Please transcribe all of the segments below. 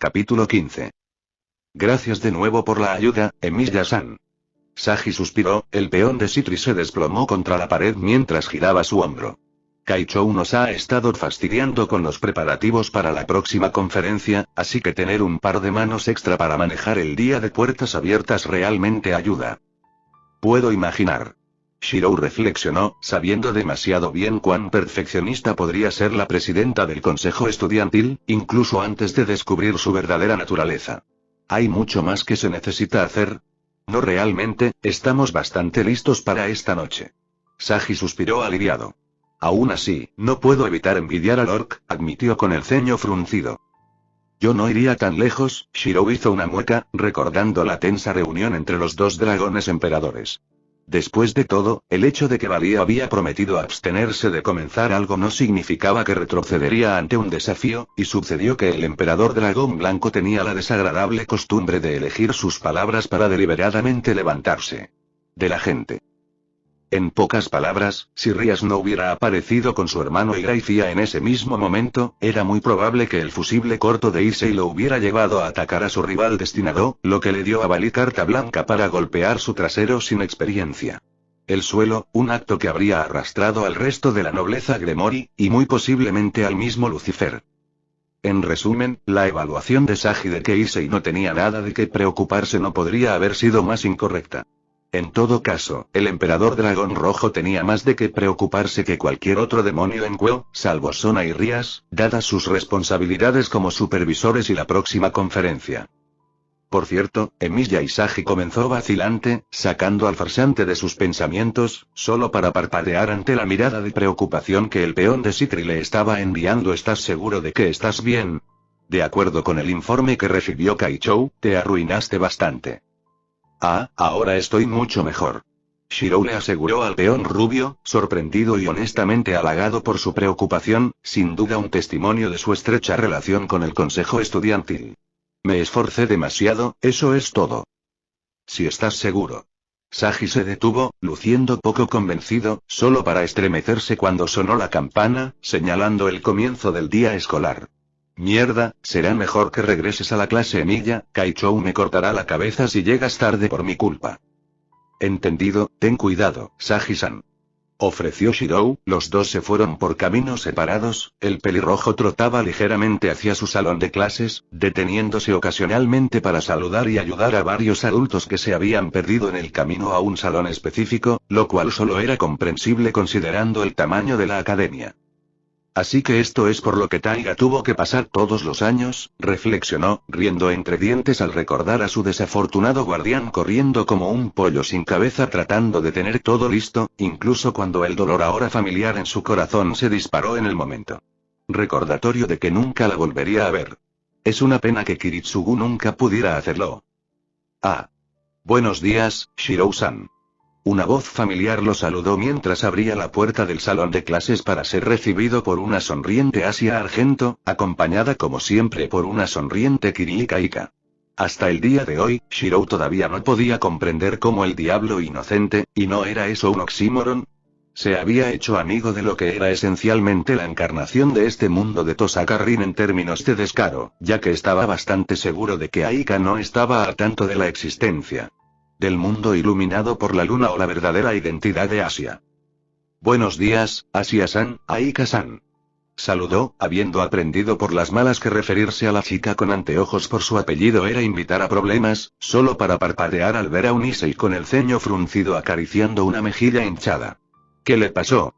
Capítulo 15. Gracias de nuevo por la ayuda, Emilia-san. Sagi suspiró, el peón de Citri se desplomó contra la pared mientras giraba su hombro. Kaichou nos ha estado fastidiando con los preparativos para la próxima conferencia, así que tener un par de manos extra para manejar el día de puertas abiertas realmente ayuda. Puedo imaginar. Shirou reflexionó, sabiendo demasiado bien cuán perfeccionista podría ser la presidenta del consejo estudiantil, incluso antes de descubrir su verdadera naturaleza. ¿Hay mucho más que se necesita hacer? No realmente, estamos bastante listos para esta noche. Sagi suspiró aliviado. Aún así, no puedo evitar envidiar a Lork, admitió con el ceño fruncido. Yo no iría tan lejos, Shirou hizo una mueca, recordando la tensa reunión entre los dos dragones emperadores. Después de todo, el hecho de que Valia había prometido abstenerse de comenzar algo no significaba que retrocedería ante un desafío, y sucedió que el emperador dragón blanco tenía la desagradable costumbre de elegir sus palabras para deliberadamente levantarse de la gente. En pocas palabras, si Rias no hubiera aparecido con su hermano y Gracia en ese mismo momento, era muy probable que el fusible corto de Issei lo hubiera llevado a atacar a su rival destinado, lo que le dio a Valia carta blanca para golpear su trasero sin experiencia. El suelo, un acto que habría arrastrado al resto de la nobleza Gremori, y muy posiblemente al mismo Lucifer. En resumen, la evaluación de Sagi de que Issei no tenía nada de qué preocuparse no podría haber sido más incorrecta. En todo caso, el emperador dragón rojo tenía más de qué preocuparse que cualquier otro demonio en Kueo, salvo Sona y Rias, dadas sus responsabilidades como supervisores y la próxima conferencia. Por cierto, Emilia y Sagi comenzó vacilante, sacando al farsante de sus pensamientos, solo para parpadear ante la mirada de preocupación que el peón de Citri le estaba enviando. ¿Estás seguro de que estás bien? De acuerdo con el informe que recibió Kaichou, te arruinaste bastante. Ah, ahora estoy mucho mejor. Shirou le aseguró al peón rubio, sorprendido y honestamente halagado por su preocupación, sin duda un testimonio de su estrecha relación con el consejo estudiantil. Me esforcé demasiado, eso es todo. Si estás seguro. Sagi se detuvo, luciendo poco convencido, solo para estremecerse cuando sonó la campana, señalando el comienzo del día escolar. Mierda, será mejor que regreses a la clase, Emilia. Kaichou me cortará la cabeza si llegas tarde por mi culpa. Entendido, ten cuidado, Sagi-san. Ofreció Shirou, los dos se fueron por caminos separados, el pelirrojo trotaba ligeramente hacia su salón de clases, deteniéndose ocasionalmente para saludar y ayudar a varios adultos que se habían perdido en el camino a un salón específico, lo cual solo era comprensible considerando el tamaño de la academia. Así que esto es por lo que Taiga tuvo que pasar todos los años, reflexionó, riendo entre dientes al recordar a su desafortunado guardián corriendo como un pollo sin cabeza tratando de tener todo listo, incluso cuando el dolor ahora familiar en su corazón se disparó en el momento. Recordatorio de que nunca la volvería a ver. Es una pena que Kiritsugu nunca pudiera hacerlo. Ah. Buenos días, Shirou-san. Una voz familiar lo saludó mientras abría la puerta del salón de clases para ser recibido por una sonriente Asia Argento, acompañada como siempre por una sonriente Kirii Kaika. Hasta el día de hoy, Shirou todavía no podía comprender cómo el diablo inocente, ¿y no era eso un oxímoron? Se había hecho amigo de lo que era esencialmente la encarnación de este mundo de Tosaka Rin en términos de descaro, ya que estaba bastante seguro de que Aika no estaba al tanto de la existencia del mundo iluminado por la luna o la verdadera identidad de Asia. Buenos días, Asia-san, Aika-san. Saludó, habiendo aprendido por las malas que referirse a la chica con anteojos por su apellido era invitar a problemas, solo para parpadear al ver a un Issei con el ceño fruncido acariciando una mejilla hinchada. ¿Qué le pasó?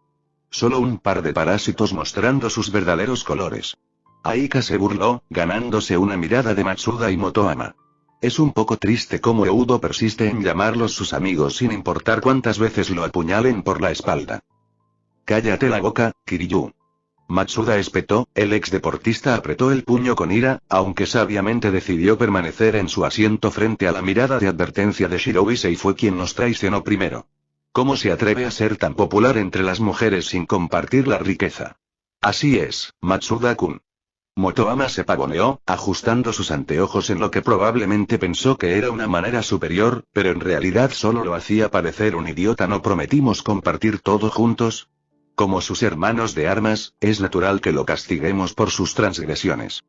Solo un par de parásitos mostrando sus verdaderos colores. Aika se burló, ganándose una mirada de Matsuda y Motoama. Es un poco triste cómo Eudo persiste en llamarlos sus amigos sin importar cuántas veces lo apuñalen por la espalda. Cállate la boca, Kiryu. Matsuda espetó, el ex deportista apretó el puño con ira, aunque sabiamente decidió permanecer en su asiento frente a la mirada de advertencia de Shirou. Issei fue quien nos traicionó primero. ¿Cómo se atreve a ser tan popular entre las mujeres sin compartir la riqueza? Así es, Matsuda-kun. Motoama se pavoneó, ajustando sus anteojos en lo que probablemente pensó que era una manera superior, pero en realidad solo lo hacía parecer un idiota. ¿No prometimos compartir todo juntos? Como sus hermanos de armas, es natural que lo castiguemos por sus transgresiones.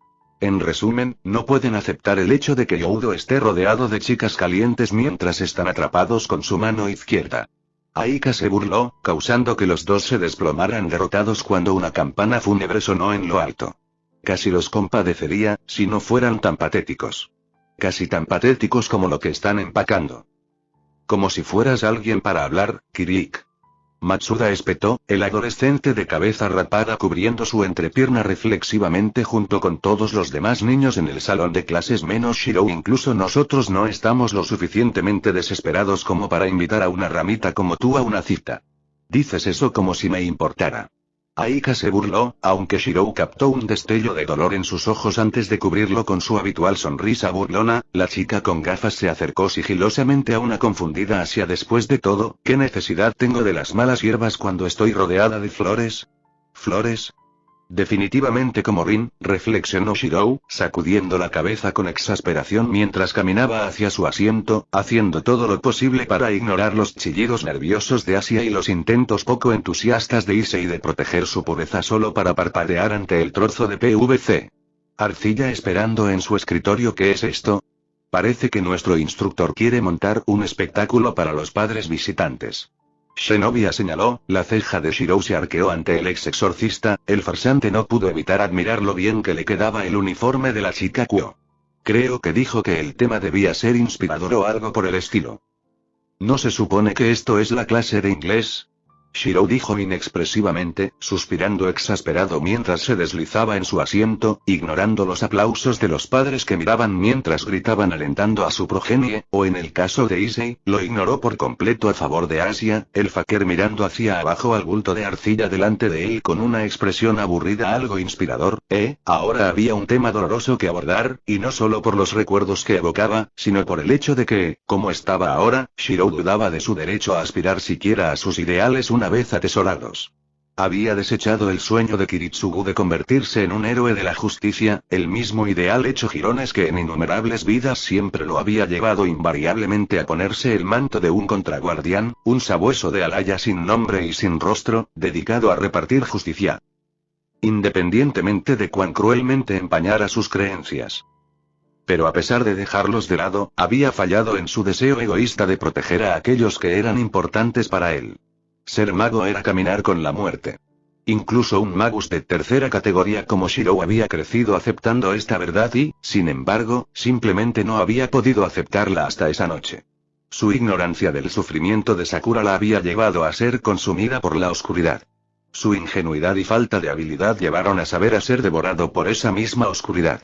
En resumen, no pueden aceptar el hecho de que Youdo esté rodeado de chicas calientes mientras están atrapados con su mano izquierda. Aika se burló, causando que los dos se desplomaran derrotados cuando una campana fúnebre sonó en lo alto. Casi los compadecería, si no fueran tan patéticos. Casi tan patéticos como lo que están empacando. Como si fueras alguien para hablar, Kirik. Matsuda espetó, el adolescente de cabeza rapada cubriendo su entrepierna reflexivamente junto con todos los demás niños en el salón de clases menos Shirou. Incluso nosotros no estamos lo suficientemente desesperados como para invitar a una ramita como tú a una cita. Dices eso como si me importara. Aika se burló, aunque Shirou captó un destello de dolor en sus ojos antes de cubrirlo con su habitual sonrisa burlona. La chica con gafas se acercó sigilosamente a una confundida Asia. Después de todo, ¿qué necesidad tengo de las malas hierbas cuando estoy rodeada de flores? ¿Flores? Definitivamente como Rin, reflexionó Shirou, sacudiendo la cabeza con exasperación mientras caminaba hacia su asiento, haciendo todo lo posible para ignorar los chillidos nerviosos de Asia y los intentos poco entusiastas de Issei de proteger su pureza solo para parpadear ante el trozo de PVC. Arcilla esperando en su escritorio. ¿Qué es esto? Parece que nuestro instructor quiere montar un espectáculo para los padres visitantes. Zenobia señaló, la ceja de Shirou se arqueó ante el ex exorcista. El farsante no pudo evitar admirar lo bien que le quedaba el uniforme de la chica Kuo. Creo que dijo que el tema debía ser inspirador o algo por el estilo. ¿No se supone que esto es la clase de inglés? Shirou dijo inexpresivamente, suspirando exasperado mientras se deslizaba en su asiento, ignorando los aplausos de los padres que miraban mientras gritaban alentando a su progenie, o en el caso de Issei, lo ignoró por completo a favor de Asia, el fakir mirando hacia abajo al bulto de arcilla delante de él con una expresión aburrida algo inspirador. Ahora había un tema doloroso que abordar, y no solo por los recuerdos que evocaba, sino por el hecho de que, como estaba ahora, Shirou dudaba de su derecho a aspirar siquiera a sus ideales una vez atesorados. Había desechado el sueño de Kiritsugu de convertirse en un héroe de la justicia, el mismo ideal hecho jirones que en innumerables vidas siempre lo había llevado invariablemente a ponerse el manto de un contraguardián, un sabueso de Alaya sin nombre y sin rostro, dedicado a repartir justicia. Independientemente de cuán cruelmente empañara sus creencias. Pero a pesar de dejarlos de lado, había fallado en su deseo egoísta de proteger a aquellos que eran importantes para él. Ser mago era caminar con la muerte. Incluso un magus de tercera categoría como Shirou había crecido aceptando esta verdad y, sin embargo, simplemente no había podido aceptarla hasta esa noche. Su ignorancia del sufrimiento de Sakura la había llevado a ser consumida por la oscuridad. Su ingenuidad y falta de habilidad llevaron a saber a ser devorado por esa misma oscuridad.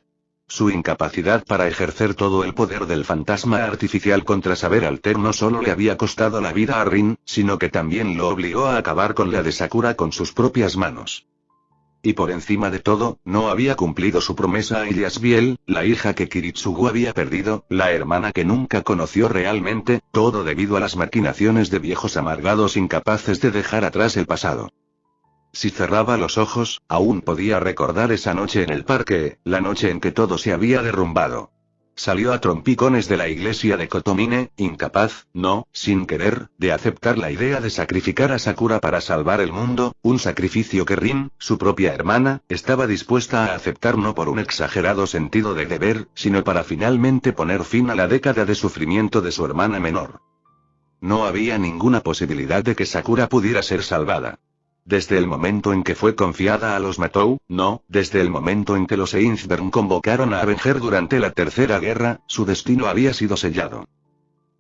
Su incapacidad para ejercer todo el poder del fantasma artificial contra saber alter no solo le había costado la vida a Rin, sino que también lo obligó a acabar con la de Sakura con sus propias manos. Y por encima de todo, no había cumplido su promesa a Yasbiel, la hija que Kiritsugu había perdido, la hermana que nunca conoció realmente, todo debido a las maquinaciones de viejos amargados incapaces de dejar atrás el pasado. Si cerraba los ojos, aún podía recordar esa noche en el parque, la noche en que todo se había derrumbado. Salió a trompicones de la iglesia de Kotomine, incapaz, no, sin querer, de aceptar la idea de sacrificar a Sakura para salvar el mundo, un sacrificio que Rin, su propia hermana, estaba dispuesta a aceptar no por un exagerado sentido de deber, sino para finalmente poner fin a la década de sufrimiento de su hermana menor. No había ninguna posibilidad de que Sakura pudiera ser salvada. Desde el momento en que fue confiada a los Matou, no, desde el momento en que los Einsberg convocaron a Avenger durante la Tercera Guerra, su destino había sido sellado.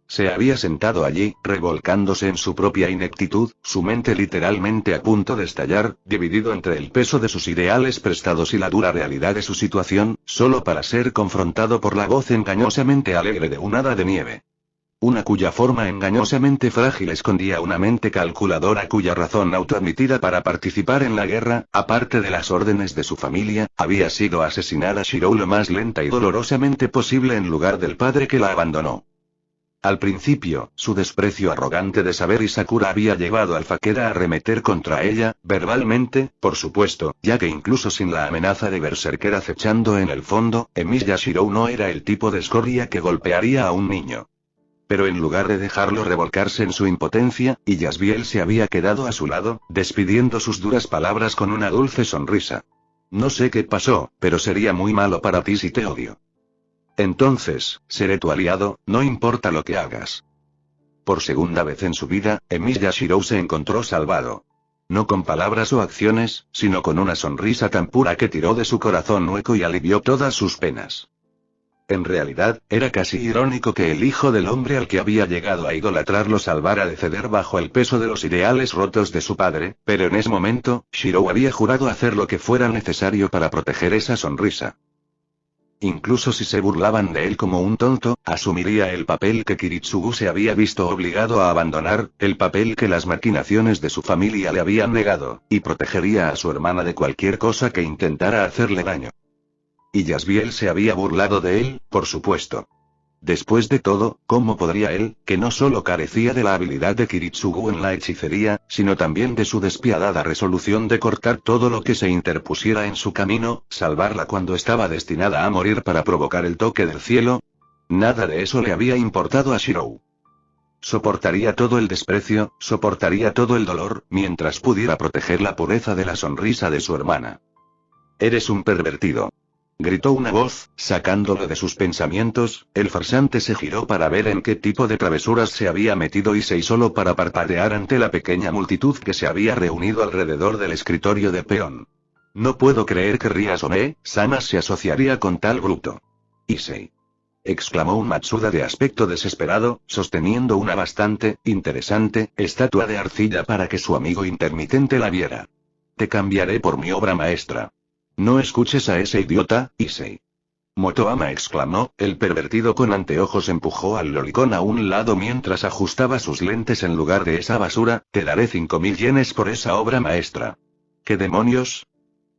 Se había sentado allí, revolcándose en su propia ineptitud, su mente literalmente a punto de estallar, dividido entre el peso de sus ideales prestados y la dura realidad de su situación, solo para ser confrontado por la voz engañosamente alegre de un hada de nieve. Una cuya forma engañosamente frágil escondía una mente calculadora cuya razón autoadmitida para participar en la guerra, aparte de las órdenes de su familia, había sido asesinar a Shirou lo más lenta y dolorosamente posible en lugar del padre que la abandonó. Al principio, su desprecio arrogante de saber y Sakura había llevado al fakir a arremeter contra ella, verbalmente, por supuesto, ya que incluso sin la amenaza de berserker acechando en el fondo, Emiya Shirou no era el tipo de escoria que golpearía a un niño. Pero en lugar de dejarlo revolcarse en su impotencia, Yasbiel se había quedado a su lado, despidiendo sus duras palabras con una dulce sonrisa. No sé qué pasó, pero sería muy malo para ti si te odio. Entonces, seré tu aliado, no importa lo que hagas. Por segunda vez en su vida, Emilia Shirou se encontró salvado. No con palabras o acciones, sino con una sonrisa tan pura que tiró de su corazón hueco y alivió todas sus penas. En realidad, era casi irónico que el hijo del hombre al que había llegado a idolatrar lo salvara de ceder bajo el peso de los ideales rotos de su padre, pero en ese momento, Shirou había jurado hacer lo que fuera necesario para proteger esa sonrisa. Incluso si se burlaban de él como un tonto, asumiría el papel que Kiritsugu se había visto obligado a abandonar, el papel que las maquinaciones de su familia le habían negado, y protegería a su hermana de cualquier cosa que intentara hacerle daño. Y Yasbiel se había burlado de él, por supuesto. Después de todo, ¿cómo podría él, que no solo carecía de la habilidad de Kiritsugu en la hechicería, sino también de su despiadada resolución de cortar todo lo que se interpusiera en su camino, salvarla cuando estaba destinada a morir para provocar el toque del cielo? Nada de eso le había importado a Shirou. Soportaría todo el desprecio, soportaría todo el dolor, mientras pudiera proteger la pureza de la sonrisa de su hermana. Eres un pervertido. Gritó una voz, sacándolo de sus pensamientos. El farsante se giró para ver en qué tipo de travesuras se había metido Issei solo para parpadear ante la pequeña multitud que se había reunido alrededor del escritorio de peón. No puedo creer que Ryasome-sama se asociaría con tal bruto. Issei. Exclamó un Matsuda de aspecto desesperado, sosteniendo una bastante interesante estatua de arcilla para que su amigo intermitente la viera. Te cambiaré por mi obra maestra. No escuches a ese idiota, Issei. Motoama exclamó. El pervertido con anteojos empujó al lolicón a un lado mientras ajustaba sus lentes. En lugar de esa basura, te daré 5000 yenes por esa obra maestra. ¿Qué demonios?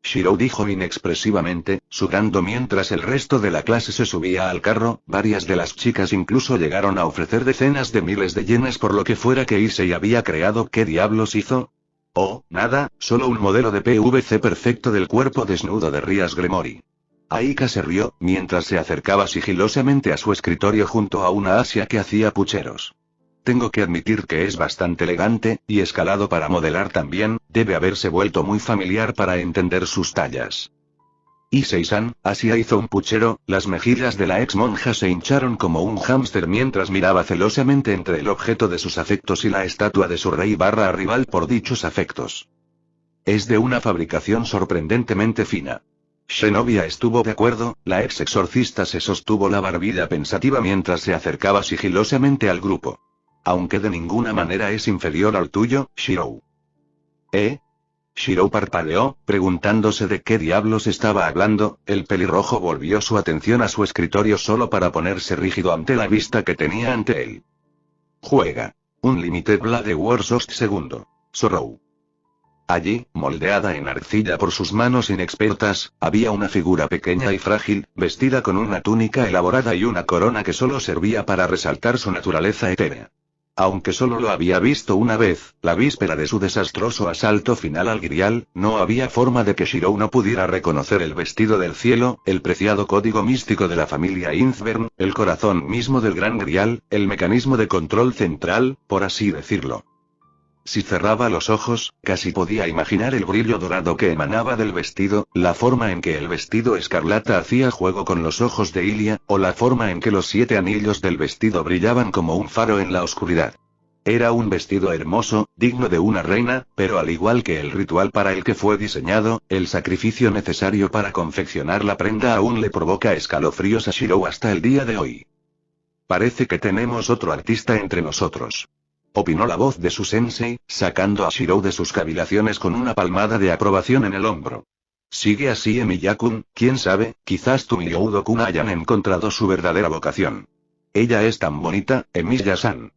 Shirou dijo inexpresivamente, sudando mientras el resto de la clase se subía al carro. Varias de las chicas incluso llegaron a ofrecer decenas de miles de yenes por lo que fuera que Issei había creado. ¿Qué diablos hizo? Oh, nada, solo un modelo de PVC perfecto del cuerpo desnudo de Rias Gremory. Aika se rió, mientras se acercaba sigilosamente a su escritorio junto a una Asia que hacía pucheros. Tengo que admitir que es bastante elegante, y escalado para modelar también, debe haberse vuelto muy familiar para entender sus tallas. Issei-san, Asia hizo un puchero. Las mejillas de la ex monja se hincharon como un hámster mientras miraba celosamente entre el objeto de sus afectos y la estatua de su rey / rival por dichos afectos. Es de una fabricación sorprendentemente fina. Zenobia estuvo de acuerdo. La ex exorcista se sostuvo la barbilla pensativa mientras se acercaba sigilosamente al grupo. Aunque de ninguna manera es inferior al tuyo, Shirou. Shirou parpadeó, preguntándose de qué diablos estaba hablando. El pelirrojo volvió su atención a su escritorio solo para ponerse rígido ante la vista que tenía ante él. Juega. Un Limited Blade Warsoft II. Sorrow. Allí, moldeada en arcilla por sus manos inexpertas, había una figura pequeña y frágil, vestida con una túnica elaborada y una corona que solo servía para resaltar su naturaleza etérea. Aunque solo lo había visto una vez, la víspera de su desastroso asalto final al Grial, no había forma de que Shirou no pudiera reconocer el vestido del cielo, el preciado código místico de la familia Inzvern, el corazón mismo del Gran Grial, el mecanismo de control central, por así decirlo. Si cerraba los ojos, casi podía imaginar el brillo dorado que emanaba del vestido, la forma en que el vestido escarlata hacía juego con los ojos de Ilia, o la forma en que los 7 anillos del vestido brillaban como un faro en la oscuridad. Era un vestido hermoso, digno de una reina, pero al igual que el ritual para el que fue diseñado, el sacrificio necesario para confeccionar la prenda aún le provoca escalofríos a Shirou hasta el día de hoy. Parece que tenemos otro artista entre nosotros. Opinó la voz de su sensei, sacando a Shirou de sus cavilaciones con una palmada de aprobación en el hombro. Sigue así, Emiya-kun, quién sabe, quizás tú y Youdo-kun hayan encontrado su verdadera vocación. Ella es tan bonita, Emiya-san.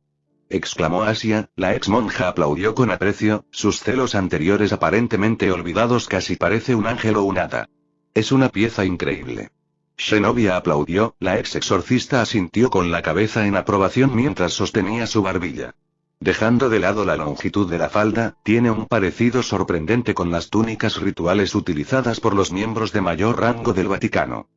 Exclamó Asia. La ex monja aplaudió con aprecio, sus celos anteriores aparentemente olvidados. Casi parece un ángel o un hada. Es una pieza increíble. Zenobia aplaudió. La ex exorcista asintió con la cabeza en aprobación mientras sostenía su barbilla. Dejando de lado la longitud de la falda, tiene un parecido sorprendente con las túnicas rituales utilizadas por los miembros de mayor rango del Vaticano.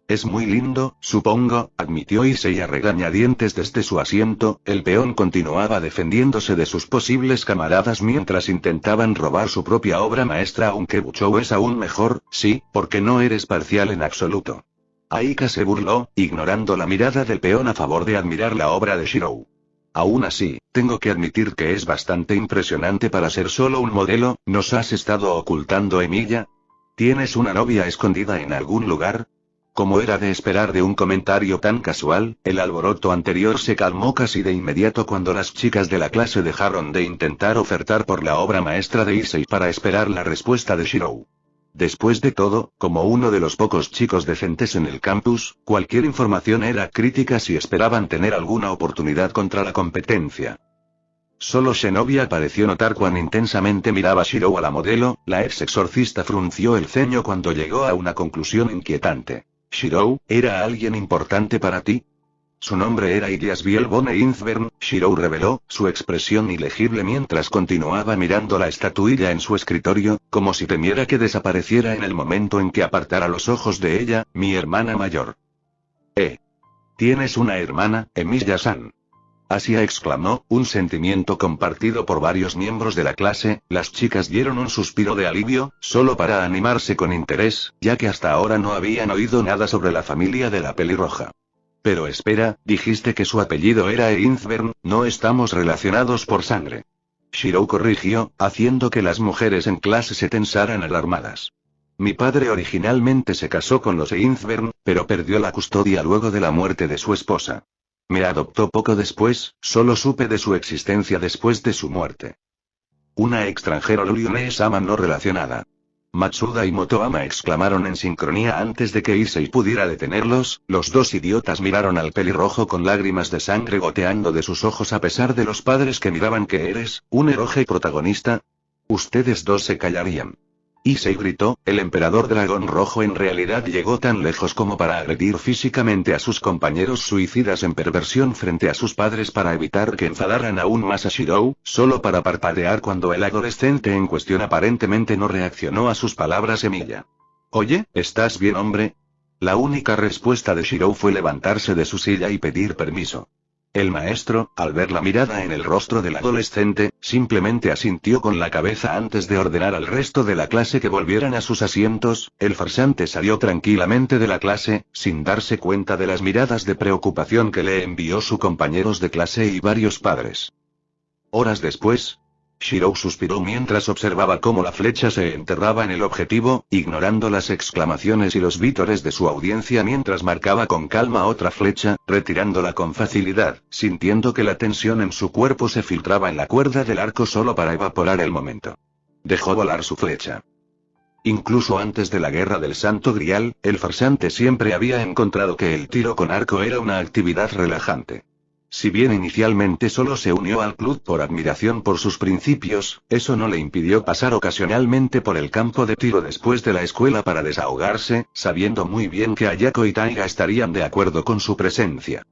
Es muy lindo, supongo, admitió Issei a regañadientes desde su asiento. El peón continuaba defendiéndose de sus posibles camaradas mientras intentaban robar su propia obra maestra, aunque Buchou es aún mejor, sí, porque no eres parcial en absoluto. Aika se burló, ignorando la mirada del peón a favor de admirar la obra de Shirou. Aún así, tengo que admitir que es bastante impresionante para ser solo un modelo. ¿Nos has estado ocultando, Emilia? ¿Tienes una novia escondida en algún lugar? Como era de esperar de un comentario tan casual, el alboroto anterior se calmó casi de inmediato cuando las chicas de la clase dejaron de intentar ofertar por la obra maestra de Issei para esperar la respuesta de Shirou. Después de todo, como uno de los pocos chicos decentes en el campus, cualquier información era crítica si esperaban tener alguna oportunidad contra la competencia. Solo Shinobi pareció notar cuán intensamente miraba Shirou a la modelo. La ex exorcista frunció el ceño cuando llegó a una conclusión inquietante. ¿Shirou era alguien importante para ti? Su nombre era Ilias Bielbone Inzvern, Shirou reveló, su expresión ilegible mientras continuaba mirando la estatuilla en su escritorio, como si temiera que desapareciera en el momento en que apartara los ojos de ella. Mi hermana mayor. ¿Tienes una hermana, Emilia-san? Asia exclamó, un sentimiento compartido por varios miembros de la clase. Las chicas dieron un suspiro de alivio, solo para animarse con interés, ya que hasta ahora no habían oído nada sobre la familia de la pelirroja. Pero espera, dijiste que su apellido era Einzvern, no estamos relacionados por sangre. Shirou corrigió, haciendo que las mujeres en clase se tensaran alarmadas. Mi padre originalmente se casó con los Einzvern, pero perdió la custodia luego de la muerte de su esposa. Me adoptó poco después, solo supe de su existencia después de su muerte. Una extranjera Lurione-sama no relacionada. Matsuda y Motoama exclamaron en sincronía antes de que Issei pudiera detenerlos. Los dos idiotas miraron al pelirrojo con lágrimas de sangre goteando de sus ojos a pesar de los padres que miraban. ¿Que eres, un héroe protagonista? Ustedes dos se callarían. Issei gritó, el emperador dragón rojo en realidad llegó tan lejos como para agredir físicamente a sus compañeros suicidas en perversión frente a sus padres para evitar que enfadaran aún más a Shirou, solo para parpadear cuando el adolescente en cuestión aparentemente no reaccionó a sus palabras. Emilia. Oye, ¿estás bien, hombre? La única respuesta de Shirou fue levantarse de su silla y pedir permiso. El maestro, al ver la mirada en el rostro del adolescente, simplemente asintió con la cabeza antes de ordenar al resto de la clase que volvieran a sus asientos. El farsante salió tranquilamente de la clase, sin darse cuenta de las miradas de preocupación que le envió sus compañeros de clase y varios padres. Horas después, Shirou suspiró mientras observaba cómo la flecha se enterraba en el objetivo, ignorando las exclamaciones y los vítores de su audiencia mientras marcaba con calma otra flecha, retirándola con facilidad, sintiendo que la tensión en su cuerpo se filtraba en la cuerda del arco solo para evaporar el momento. Dejó volar su flecha. Incluso antes de la Guerra del Santo Grial, el farsante siempre había encontrado que el tiro con arco era una actividad relajante. Si bien inicialmente solo se unió al club por admiración por sus principios, eso no le impidió pasar ocasionalmente por el campo de tiro después de la escuela para desahogarse, sabiendo muy bien que Ayako y Taiga estarían de acuerdo con su presencia.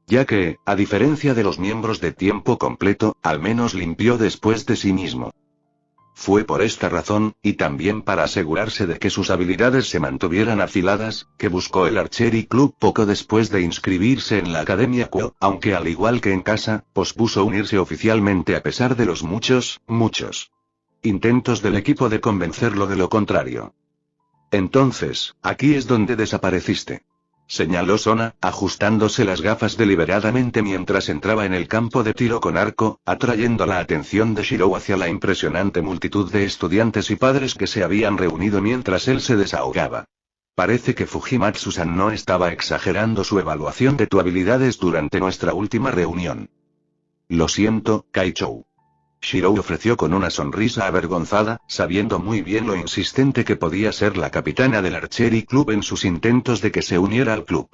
Ya que, a diferencia de los miembros de tiempo completo, al menos limpió después de sí mismo. Fue por esta razón, y también para asegurarse de que sus habilidades se mantuvieran afiladas, que buscó el Archery Club poco después de inscribirse en la Academia Kuo, aunque al igual que en casa, pospuso unirse oficialmente a pesar de los muchos intentos del equipo de convencerlo de lo contrario. Entonces, aquí es donde desapareciste. Señaló Sona, ajustándose las gafas deliberadamente mientras entraba en el campo de tiro con arco, atrayendo la atención de Shirou hacia la impresionante multitud de estudiantes y padres que se habían reunido mientras él se desahogaba. Parece que Fujimatsu-san no estaba exagerando su evaluación de tus habilidades durante nuestra última reunión. Lo siento, Kaichou. Shirou ofreció con una sonrisa avergonzada, sabiendo muy bien lo insistente que podía ser la capitana del Archery Club en sus intentos de que se uniera al club.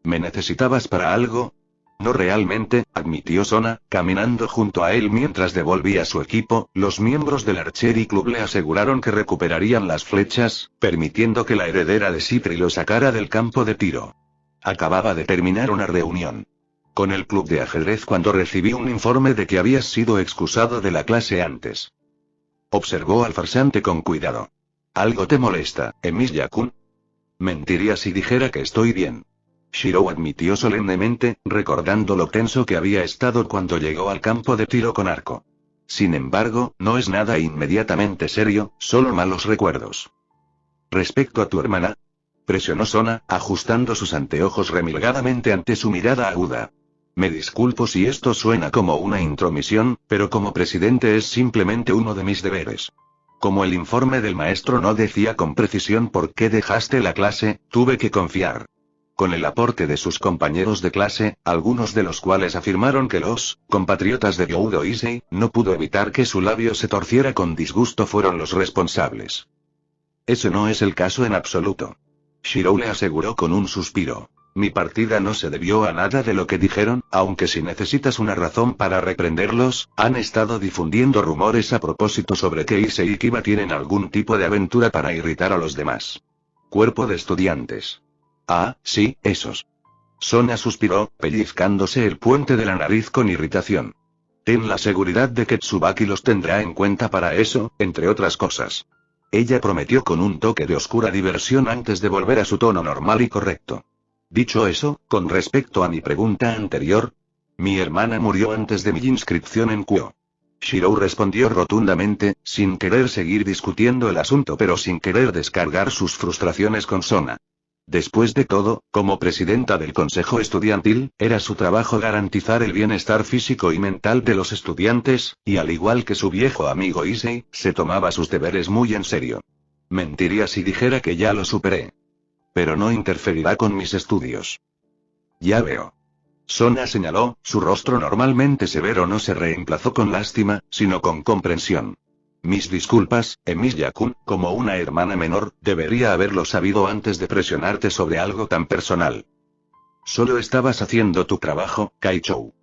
¿Me necesitabas para algo? No realmente, admitió Sona, caminando junto a él mientras devolvía su equipo. Los miembros del Archery Club le aseguraron que recuperarían las flechas, permitiendo que la heredera de Cipri lo sacara del campo de tiro. Acababa de terminar una reunión con el club de ajedrez cuando recibí un informe de que habías sido excusado de la clase antes. Observó al farsante con cuidado. ¿Algo te molesta, Emilia-kun? Mentiría si dijera que estoy bien. Shirou admitió solemnemente, recordando lo tenso que había estado cuando llegó al campo de tiro con arco. Sin embargo, no es nada inmediatamente serio, solo malos recuerdos. Respecto a tu hermana, presionó Sona, ajustando sus anteojos remilgadamente ante su mirada aguda. Me disculpo si esto suena como una intromisión, pero como presidente es simplemente uno de mis deberes. Como el informe del maestro no decía con precisión por qué dejaste la clase, tuve que confiar. Con el aporte de sus compañeros de clase, algunos de los cuales afirmaron que los compatriotas de Youdo Issei, no pudo evitar que su labio se torciera con disgusto, fueron los responsables. Ese no es el caso en absoluto. Shirou le aseguró con un suspiro. Mi partida no se debió a nada de lo que dijeron, aunque si necesitas una razón para reprenderlos, han estado difundiendo rumores a propósito sobre que Issei y Kiba tienen algún tipo de aventura para irritar a los demás. Cuerpo de estudiantes. Ah, sí, esos. Sona suspiró, pellizcándose el puente de la nariz con irritación. Ten la seguridad de que Tsubaki los tendrá en cuenta para eso, entre otras cosas. Ella prometió con un toque de oscura diversión antes de volver a su tono normal y correcto. Dicho eso, con respecto a mi pregunta anterior, mi hermana murió antes de mi inscripción en Kuo. Shirou respondió rotundamente, sin querer seguir discutiendo el asunto pero sin querer descargar sus frustraciones con Sona. Después de todo, como presidenta del consejo estudiantil, era su trabajo garantizar el bienestar físico y mental de los estudiantes, y al igual que su viejo amigo Issei, se tomaba sus deberes muy en serio. Mentiría si dijera que ya lo superé. Pero no interferirá con mis estudios. Ya veo. Sona señaló, su rostro normalmente severo no se reemplazó con lástima, sino con comprensión. Mis disculpas, Emilia-kun, como una hermana menor, debería haberlo sabido antes de presionarte sobre algo tan personal. Solo estabas haciendo tu trabajo, Kaichou.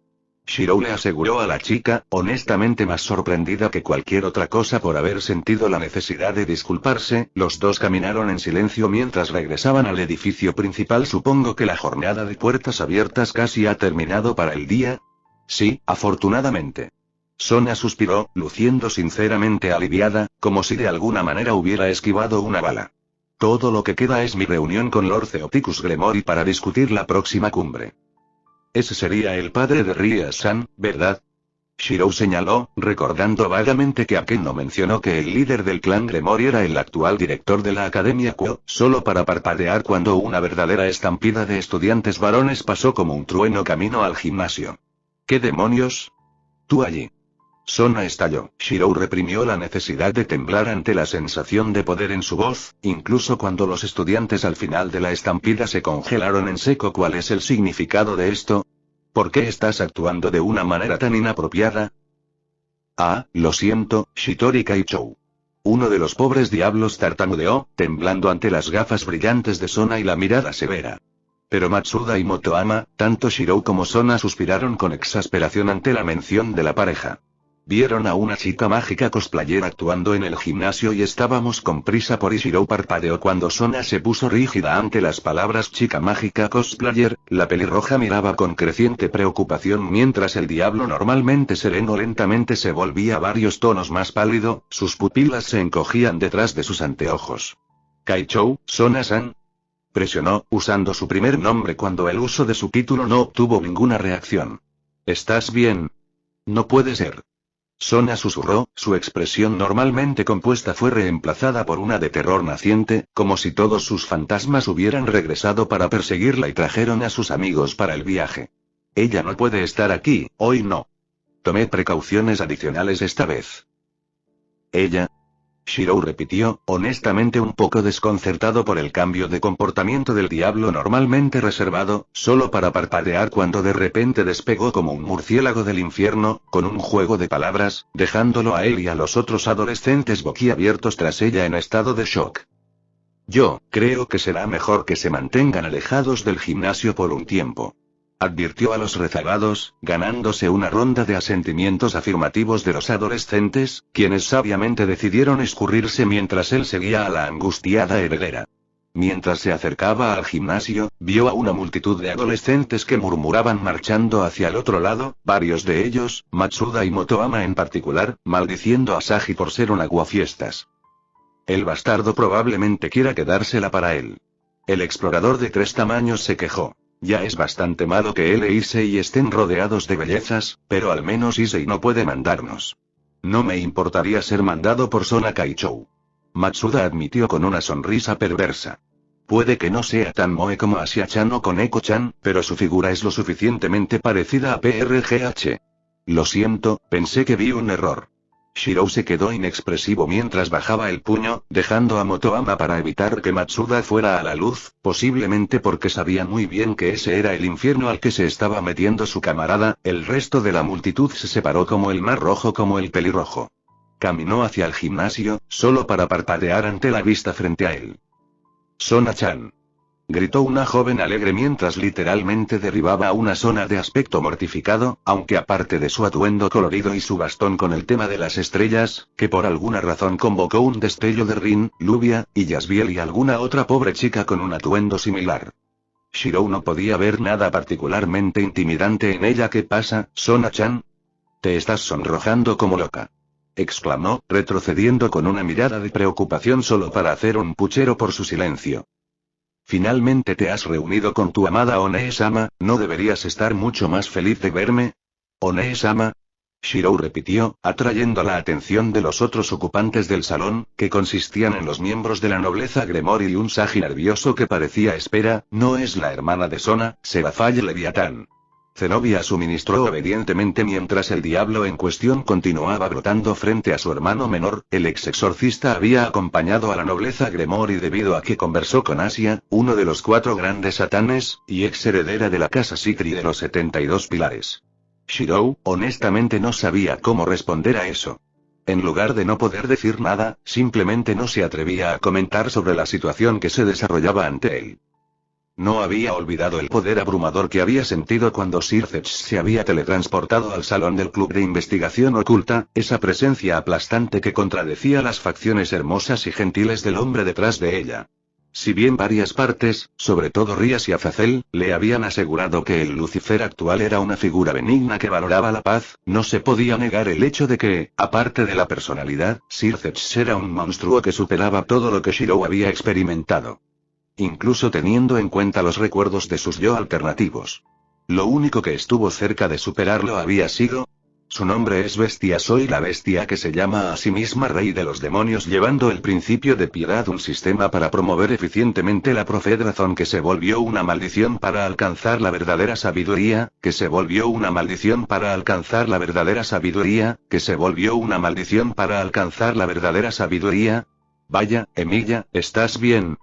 Shirou le aseguró a la chica, honestamente más sorprendida que cualquier otra cosa por haber sentido la necesidad de disculparse. Los dos caminaron en silencio mientras regresaban al edificio principal. Supongo que la jornada de puertas abiertas casi ha terminado para el día. Sí, afortunadamente. Sona suspiró, luciendo sinceramente aliviada, como si de alguna manera hubiera esquivado una bala. Todo lo que queda es mi reunión con Lord Theoticus Gremory para discutir la próxima cumbre. Ese sería el padre de Ria-san, ¿verdad? Shirou señaló, recordando vagamente que Aken no mencionó que el líder del clan Gremory era el actual director de la Academia Kuo, solo para parpadear cuando una verdadera estampida de estudiantes varones pasó como un trueno camino al gimnasio. ¿Qué demonios? Tú allí. Sona estalló. Shirou reprimió la necesidad de temblar ante la sensación de poder en su voz, incluso cuando los estudiantes al final de la estampida se congelaron en seco. ¿Cuál es el significado de esto? ¿Por qué estás actuando de una manera tan inapropiada? Ah, lo siento, Shitori Kaichou. Uno de los pobres diablos tartamudeó, temblando ante las gafas brillantes de Sona y la mirada severa. Pero Matsuda y Motoama, tanto Shirou como Sona suspiraron con exasperación ante la mención de la pareja. Vieron a una chica mágica cosplayer actuando en el gimnasio y estábamos con prisa por Shirou parpadeó cuando Sona se puso rígida ante las palabras chica mágica cosplayer. La pelirroja miraba con creciente preocupación mientras el diablo normalmente sereno lentamente se volvía varios tonos más pálido, sus pupilas se encogían detrás de sus anteojos. Kaichou, Sona-san. Presionó, usando su primer nombre cuando el uso de su título no obtuvo ninguna reacción. ¿Estás bien? No puede ser. Sona susurró, su expresión normalmente compuesta fue reemplazada por una de terror naciente, como si todos sus fantasmas hubieran regresado para perseguirla y trajeron a sus amigos para el viaje. Ella no puede estar aquí, hoy no. Tomé precauciones adicionales esta vez. Ella. Shirou repitió, honestamente un poco desconcertado por el cambio de comportamiento del diablo normalmente reservado, solo para parpadear cuando de repente despegó como un murciélago del infierno, con un juego de palabras, dejándolo a él y a los otros adolescentes boquiabiertos tras ella en estado de shock. Yo creo que será mejor que se mantengan alejados del gimnasio por un tiempo. Advirtió a los rezagados, ganándose una ronda de asentimientos afirmativos de los adolescentes, quienes sabiamente decidieron escurrirse mientras él seguía a la angustiada heredera. Mientras se acercaba al gimnasio, vio a una multitud de adolescentes que murmuraban marchando hacia el otro lado, varios de ellos, Matsuda y Motoama en particular, maldiciendo a Saji por ser un aguafiestas. El bastardo probablemente quiera quedársela para él. El explorador de 3 tamaños se quejó. Ya es bastante malo que él e Issei estén rodeados de bellezas, pero al menos Issei no puede mandarnos. No me importaría ser mandado por Sona Kaichou. Matsuda admitió con una sonrisa perversa. Puede que no sea tan moe como Asia-chan o Koneko-chan, pero su figura es lo suficientemente parecida a PRGH. Lo siento, pensé que vi un error. Shirou se quedó inexpresivo mientras bajaba el puño, dejando a Motoama para evitar que Matsuda fuera a la luz, posiblemente porque sabía muy bien que ese era el infierno al que se estaba metiendo su camarada. El resto de la multitud se separó como el mar rojo como el pelirrojo. Caminó hacia el gimnasio, solo para parpadear ante la vista frente a él. Sona-chan. Gritó una joven alegre mientras literalmente derribaba a una Sona de aspecto mortificado, aunque aparte de su atuendo colorido y su bastón con el tema de las estrellas, que por alguna razón convocó un destello de Rin, Lluvia, y Yasbiel y alguna otra pobre chica con un atuendo similar. Shirou no podía ver nada particularmente intimidante en ella. ¿Qué pasa, Sona-chan? Te estás sonrojando como loca. Exclamó, retrocediendo con una mirada de preocupación solo para hacer un puchero por su silencio. Finalmente te has reunido con tu amada One-sama, ¿no deberías estar mucho más feliz de verme? ¿One-sama? Shirou repitió, atrayendo la atención de los otros ocupantes del salón, que consistían en los miembros de la nobleza Gremor y un Sagi nervioso que parecía espera, ¿no es la hermana de Sona, Serafall Leviatán? Zenobia suministró obedientemente mientras el diablo en cuestión continuaba brotando frente a su hermano menor. El ex exorcista había acompañado a la nobleza Gremor y debido a que conversó con Asia, uno de los 4 grandes satanes, y ex heredera de la casa Sikri de los 72 pilares. Shirou, honestamente no sabía cómo responder a eso. En lugar de no poder decir nada, simplemente no se atrevía a comentar sobre la situación que se desarrollaba ante él. No había olvidado el poder abrumador que había sentido cuando Sircech se había teletransportado al salón del club de investigación oculta, esa presencia aplastante que contradecía las facciones hermosas y gentiles del hombre detrás de ella. Si bien varias partes, sobre todo Rías y Azazel, le habían asegurado que el Lucifer actual era una figura benigna que valoraba la paz, no se podía negar el hecho de que, aparte de la personalidad, Sircech era un monstruo que superaba todo lo que Shirou había experimentado. Incluso teniendo en cuenta los recuerdos de sus yo alternativos. Lo único que estuvo cerca de superarlo había sido... Su nombre es Bestia. Soy la bestia que se llama a sí misma Rey de los Demonios, llevando el principio de piedad, un sistema para promover eficientemente la profedrazón que se volvió una maldición para alcanzar la verdadera sabiduría, que se volvió una maldición para alcanzar la verdadera sabiduría, que se volvió una maldición para alcanzar la verdadera sabiduría. Vaya, Emilia, ¿estás bien?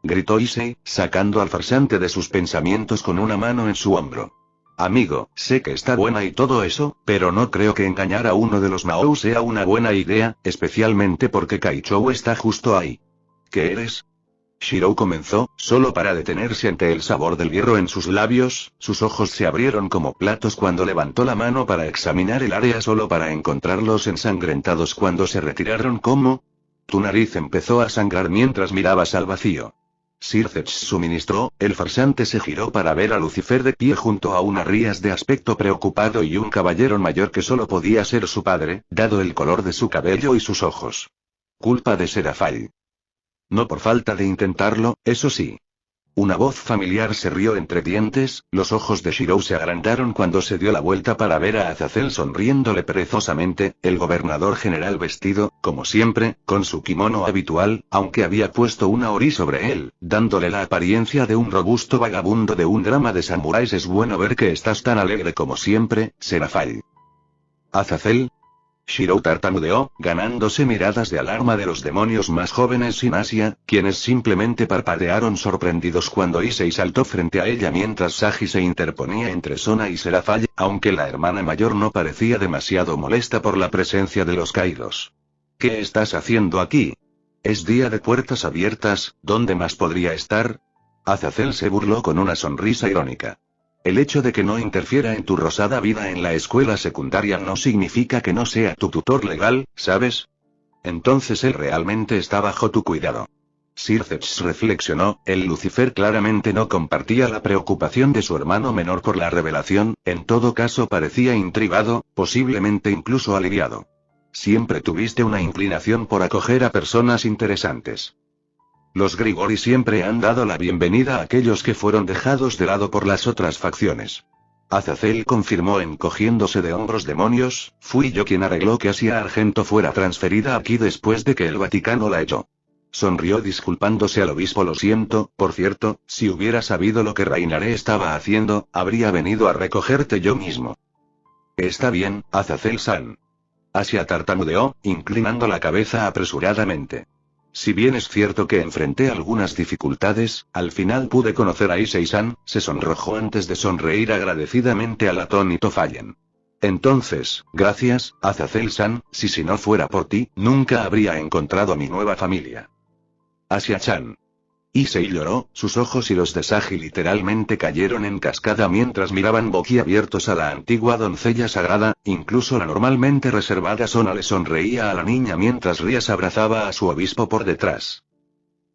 Gritó Issei, sacando al farsante de sus pensamientos con una mano en su hombro. Amigo, sé que está buena y todo eso, pero no creo que engañar a uno de los Mahou sea una buena idea, especialmente porque Kaichou está justo ahí. ¿Qué eres? Shirou comenzó, solo para detenerse ante el sabor del hierro en sus labios. Sus ojos se abrieron como platos cuando levantó la mano para examinar el área, solo para encontrarlos ensangrentados cuando se retiraron. ¿Cómo? Tu nariz empezó a sangrar mientras mirabas al vacío. Sircech suministró. El farsante se giró para ver a Lucifer de pie junto a una Rías de aspecto preocupado y un caballero mayor que solo podía ser su padre, dado el color de su cabello y sus ojos. Culpa de Serafall. No por falta de intentarlo, eso sí. Una voz familiar se rió entre dientes. Los ojos de Shirou se agrandaron cuando se dio la vuelta para ver a Azazel sonriéndole perezosamente, el gobernador general vestido, como siempre, con su kimono habitual, aunque había puesto una ori sobre él, dándole la apariencia de un robusto vagabundo de un drama de samuráis. Es bueno ver que estás tan alegre como siempre, Serafall. ¿Azazel? Shirou tartamudeó, ganándose miradas de alarma de los demonios más jóvenes sin Asia, quienes simplemente parpadearon sorprendidos cuando Issei saltó frente a ella mientras Sagi se interponía entre Sona y Serafall, aunque la hermana mayor no parecía demasiado molesta por la presencia de los Kaidos. ¿Qué estás haciendo aquí? Es día de puertas abiertas, ¿dónde más podría estar? Azazel se burló con una sonrisa irónica. El hecho de que no interfiera en tu rosada vida en la escuela secundaria no significa que no sea tu tutor legal, ¿sabes? Entonces él realmente está bajo tu cuidado. Sircech reflexionó, el Lucifer claramente no compartía la preocupación de su hermano menor por la revelación, en todo caso parecía intrigado, posiblemente incluso aliviado. Siempre tuviste una inclinación por acoger a personas interesantes. Los Grigori siempre han dado la bienvenida a aquellos que fueron dejados de lado por las otras facciones. Azazel confirmó encogiéndose de hombros. Demonios, fui yo quien arregló que Asia Argento fuera transferida aquí después de que el Vaticano la echó. Sonrió disculpándose al obispo. Lo siento, por cierto, si hubiera sabido lo que Rainaré estaba haciendo, habría venido a recogerte yo mismo. Está bien, Azazel-san. Asia tartamudeó, inclinando la cabeza apresuradamente. Si bien es cierto que enfrenté algunas dificultades, al final pude conocer a Issei-san. Se sonrojó antes de sonreír agradecidamente al atónito Fallen. Entonces, gracias, Azazel-san, si no fuera por ti, nunca habría encontrado a mi nueva familia. Asia-chan. Issei lloró, sus ojos y los de Sagi literalmente cayeron en cascada mientras miraban boquiabiertos a la antigua doncella sagrada. Incluso la normalmente reservada Sona le sonreía a la niña mientras Rías abrazaba a su obispo por detrás.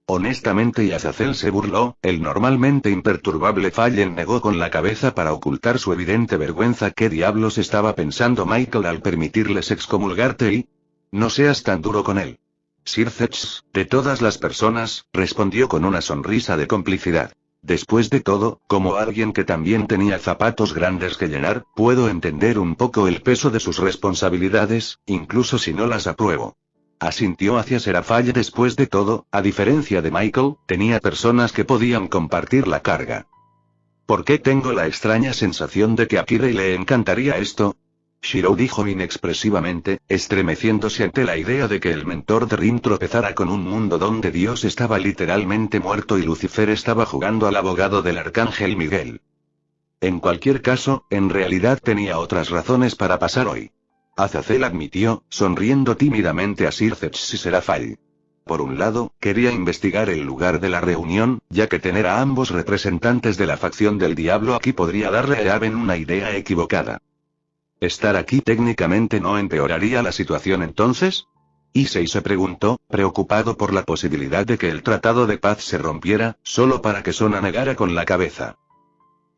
Honestamente, y Azazel se burló, el normalmente imperturbable Fallen negó con la cabeza para ocultar su evidente vergüenza. ¿Qué diablos estaba pensando Michael al permitirles excomulgarte? Y no seas tan duro con él. Sir Zetch, de todas las personas, respondió con una sonrisa de complicidad. Después de todo, como alguien que también tenía zapatos grandes que llenar, puedo entender un poco el peso de sus responsabilidades, incluso si no las apruebo. Asintió hacia Serafalle. Después de todo, a diferencia de Michael, tenía personas que podían compartir la carga. ¿Por qué tengo la extraña sensación de que a Kirei le encantaría esto? Shirou dijo inexpresivamente, estremeciéndose ante la idea de que el mentor de Rin tropezara con un mundo donde Dios estaba literalmente muerto y Lucifer estaba jugando al abogado del arcángel Miguel. En cualquier caso, en realidad tenía otras razones para pasar hoy. Azazel admitió, sonriendo tímidamente a Sir Zetch y Serafall. Por un lado, quería investigar el lugar de la reunión, ya que tener a ambos representantes de la facción del diablo aquí podría darle a Aben una idea equivocada. ¿Estar aquí técnicamente no empeoraría la situación entonces? Issei se preguntó, preocupado por la posibilidad de que el tratado de paz se rompiera, solo para que Sona negara con la cabeza.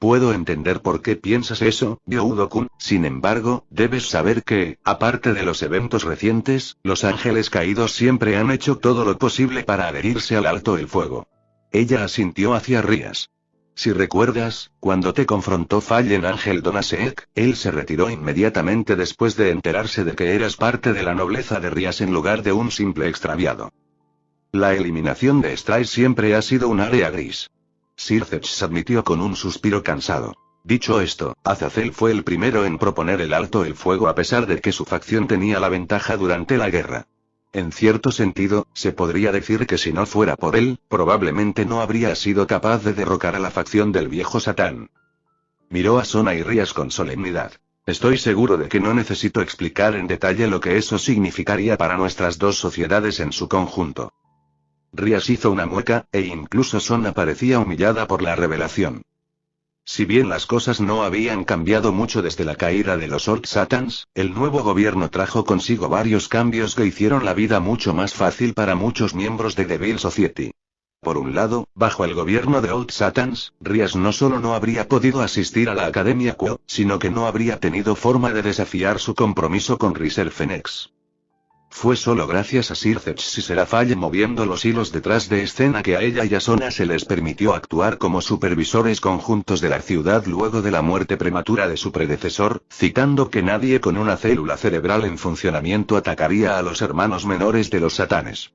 Puedo entender por qué piensas eso, Gyoudo-kun, sin embargo, debes saber que, aparte de los eventos recientes, los ángeles caídos siempre han hecho todo lo posible para adherirse al alto el fuego. Ella asintió hacia Rías. Si recuerdas, cuando te confrontó Fallen Ángel Donaseek, él se retiró inmediatamente después de enterarse de que eras parte de la nobleza de Rías en lugar de un simple extraviado. La eliminación de Stray siempre ha sido un área gris. Sir Zetch admitió con un suspiro cansado. Dicho esto, Azazel fue el primero en proponer el alto el fuego a pesar de que su facción tenía la ventaja durante la guerra. En cierto sentido, se podría decir que si no fuera por él, probablemente no habría sido capaz de derrocar a la facción del viejo Satán. Miró a Sona y Rías con solemnidad. Estoy seguro de que no necesito explicar en detalle lo que eso significaría para nuestras dos sociedades en su conjunto. Rías hizo una mueca, e incluso Sona parecía humillada por la revelación. Si bien las cosas no habían cambiado mucho desde la caída de los Old Satans, el nuevo gobierno trajo consigo varios cambios que hicieron la vida mucho más fácil para muchos miembros de Devil Society. Por un lado, bajo el gobierno de Old Satans, Rías no solo no habría podido asistir a la Academia Quo, sino que no habría tenido forma de desafiar su compromiso con Riser Phoenix. Fue solo gracias a Sir Zetch y Serafall moviendo los hilos detrás de escena que a ella y a Sona se les permitió actuar como supervisores conjuntos de la ciudad luego de la muerte prematura de su predecesor, citando que nadie con una célula cerebral en funcionamiento atacaría a los hermanos menores de los satanes.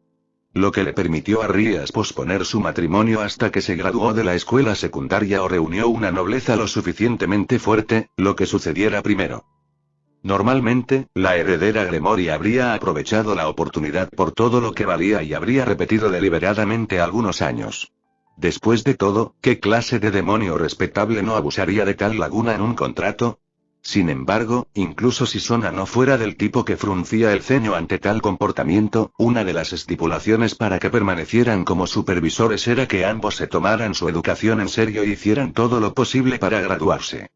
Lo que le permitió a Rías posponer su matrimonio hasta que se graduó de la escuela secundaria o reunió una nobleza lo suficientemente fuerte, lo que sucediera primero. Normalmente, la heredera Gremory habría aprovechado la oportunidad por todo lo que valía y habría repetido deliberadamente algunos años. Después de todo, ¿qué clase de demonio respetable no abusaría de tal laguna en un contrato? Sin embargo, incluso si Sona no fuera del tipo que fruncía el ceño ante tal comportamiento, una de las estipulaciones para que permanecieran como supervisores era que ambos se tomaran su educación en serio y hicieran todo lo posible para graduarse.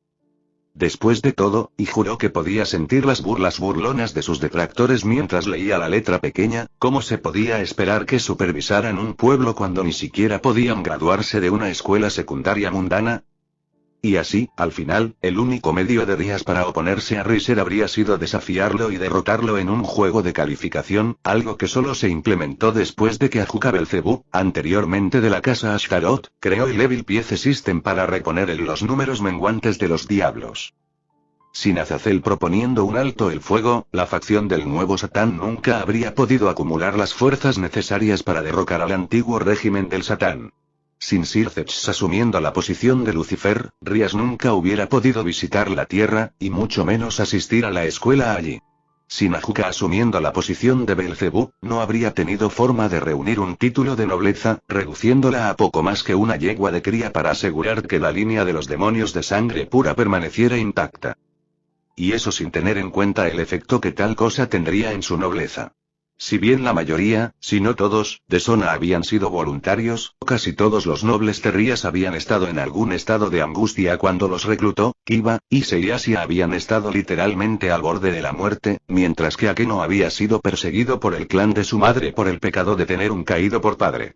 Después de todo, y juró que podía sentir las burlas burlonas de sus detractores mientras leía la letra pequeña, ¿cómo se podía esperar que supervisaran un pueblo cuando ni siquiera podían graduarse de una escuela secundaria mundana? Y así, al final, el único medio de Rías para oponerse a Riser habría sido desafiarlo y derrotarlo en un juego de calificación, algo que solo se implementó después de que Ajuka Belcebú, anteriormente de la casa Ashtaroth, creó el Evil Piece System para reponer los números menguantes de los diablos. Sin Azazel proponiendo un alto el fuego, la facción del nuevo Satán nunca habría podido acumular las fuerzas necesarias para derrocar al antiguo régimen del Satán. Sin Sirceps asumiendo la posición de Lucifer, Rías nunca hubiera podido visitar la Tierra, y mucho menos asistir a la escuela allí. Sin Ajuka asumiendo la posición de Belcebú, no habría tenido forma de reunir un título de nobleza, reduciéndola a poco más que una yegua de cría para asegurar que la línea de los demonios de sangre pura permaneciera intacta. Y eso sin tener en cuenta el efecto que tal cosa tendría en su nobleza. Si bien la mayoría, si no todos, de Sona habían sido voluntarios, casi todos los nobles Rías habían estado en algún estado de angustia cuando los reclutó. Kiva y Seiasia habían estado literalmente al borde de la muerte, mientras que Akeno había sido perseguido por el clan de su madre por el pecado de tener un caído por padre.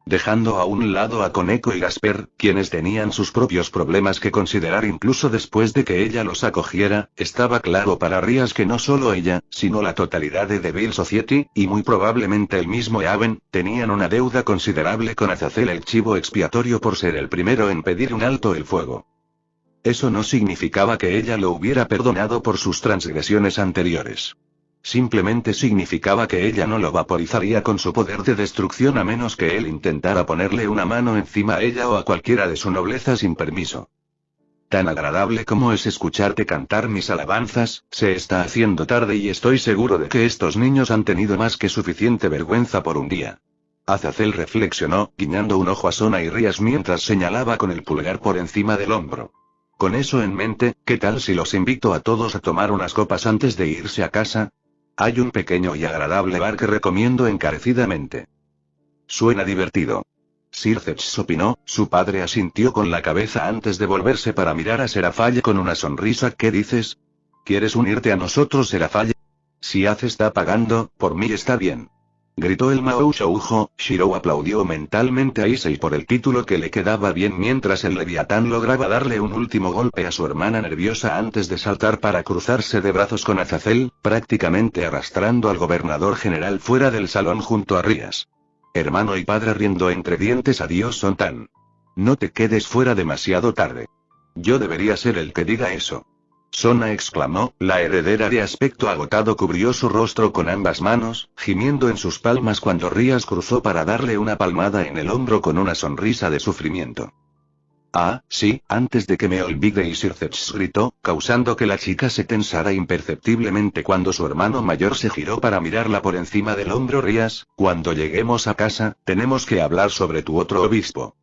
Dejando a un lado a Koneko y Gasper, quienes tenían sus propios problemas que considerar incluso después de que ella los acogiera, estaba claro para Rías que no solo ella, sino la totalidad de Devil Society, y muy probablemente el mismo Eaven, tenían una deuda considerable con Azazel el chivo expiatorio por ser el primero en pedir un alto el fuego. Eso no significaba que ella lo hubiera perdonado por sus transgresiones anteriores. Simplemente significaba que ella no lo vaporizaría con su poder de destrucción a menos que él intentara ponerle una mano encima a ella o a cualquiera de su nobleza sin permiso. Tan agradable como es escucharte cantar mis alabanzas, se está haciendo tarde y estoy seguro de que estos niños han tenido más que suficiente vergüenza por un día. Azazel reflexionó, guiñando un ojo a Sona y Rías mientras señalaba con el pulgar por encima del hombro. Con eso en mente, ¿qué tal si los invito a todos a tomar unas copas antes de irse a casa? Hay un pequeño y agradable bar que recomiendo encarecidamente. Suena divertido. Sirceps opinó, su padre asintió con la cabeza antes de volverse para mirar a Seraphale con una sonrisa. ¿Qué dices? ¿Quieres unirte a nosotros, Seraphale? Si Az está pagando, por mí está bien. Gritó el Mahou Shoujo. Shirou aplaudió mentalmente a Issei por el título que le quedaba bien mientras el Leviatán lograba darle un último golpe a su hermana nerviosa antes de saltar para cruzarse de brazos con Azazel, prácticamente arrastrando al gobernador general fuera del salón junto a Rías. Hermano y padre riendo entre dientes. Adiós, Sontan. No te quedes fuera demasiado tarde. Yo debería ser el que diga eso. Sona exclamó, la heredera de aspecto agotado cubrió su rostro con ambas manos, gimiendo en sus palmas cuando Rías cruzó para darle una palmada en el hombro con una sonrisa de sufrimiento. Ah, sí, antes de que me olvide, y Sirceps gritó, causando que la chica se tensara imperceptiblemente cuando su hermano mayor se giró para mirarla por encima del hombro. Rías, cuando lleguemos a casa, tenemos que hablar sobre tu otro obispo.